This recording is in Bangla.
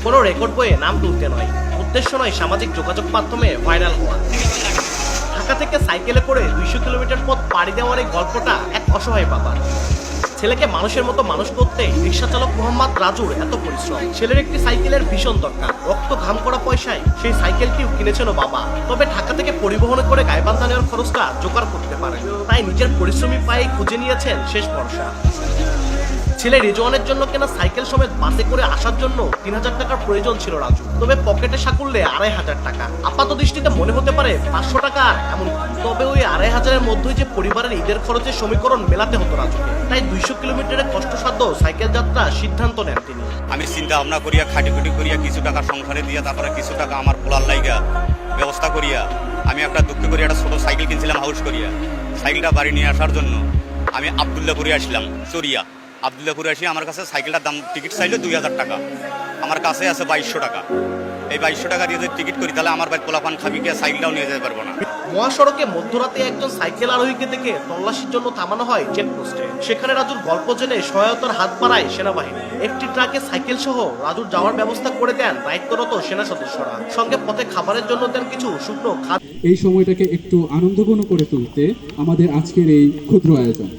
কোনো রেকর্ড বইয়ে নাম তুলতে নয়, উদ্দেশ্য নয় সামাজিক যোগাযোগ মাধ্যমে ভাইরাল হওয়া। ঢাকা থেকে সাইকেলে করে 200 কিলোমিটার পথ পাড়ি দেওয়ার এই গল্পটা এক অসহায় বাবা। ছেলেকে মানুষের মতো মানুষ করতে রিক্সা চালক মোহাম্মদ রাজুর এত পরিশ্রম। ছেলের একটি সাইকেলের ভীষণ দরকার, রক্ত ঘাম করা পয়সায় সেই সাইকেলটিও কিনেছিল বাবা। তবে ঢাকা থেকে পরিবহন করে গাইবান্ধা নেওয়ার খরচটা জোগাড় করতে পারেন, তাই নিজের পরিশ্রমী পায়ে খুঁজে নিয়েছেন শেষ ভরসা। ছেলে রিজওয়ানের জন্য কেনা সাইকেল সমেত বাসে করে আসার জন্য 3000 টাকার প্রয়োজন ছিল রাজু, তবে পকেটে সাকুল্যে 2500 টাকা। আপাত দৃষ্টিতে মনে হতে পারে 500 টাকা এমন, তবে ওই 2500-এর মধ্যেই যে পরিবারের ঈদের খরচের সমীকরণ মেলাতে হতো রাজুকে। তাই 200 কিলোমিটারের কষ্টসাধ্য সাইকেল যাত্রা সিদ্ধান্ত নেন তিনি। আমি চিন্তা ভাবনা করিয়া খাটিখুটি করিয়া কিছু টাকা সংসারে দিয়া তারপরে কিছু টাকা আমার পোলার লাইগা ব্যবস্থা করিয়া আমি একটা দুঃখ করিয়া একটা ছোট সাইকেল কিনছিলাম হাউস করিয়া। সাইকেলটা বাড়ি নিয়ে আসার জন্য আমি আবদুল্লাপুরে আসলাম চরিয়া। আবদুল্লাপুরে আসি আমার কাছে সাইকেলটার দাম টিকিট চাইলে 2000 টাকা, আমার কাছে আছে 2200 টাকা। এই 2200 টাকা দিয়ে যদি টিকিট করি তাহলে আমার ভাই পোলাপান খাবি গিয়ে সাইকেলটাও নিয়ে যেতে পারবো না। মহাসড়কে মধ্যরাতে একজন সাইকেল আরোহীকে দেখে তল্লাশির জন্য থামানো হয় চেকপোস্টে। সেখানে রাজুর গল্প জেনে সহায়তার হাত বাড়ায় সেনাবাহিনী। একটি ট্রাকে সাইকেল সহ রাজুর যাওয়ার ব্যবস্থা করে দেন দায়িত্বরত সেনা সদস্যরা। সঙ্গে পথে খাবারের জন্য দেন কিছু শুকনো খাদ্য। এই সময়টাকে একটু আনন্দঘন করে তুলতে আমাদের আজকের এই ক্ষুদ্র আয়োজন।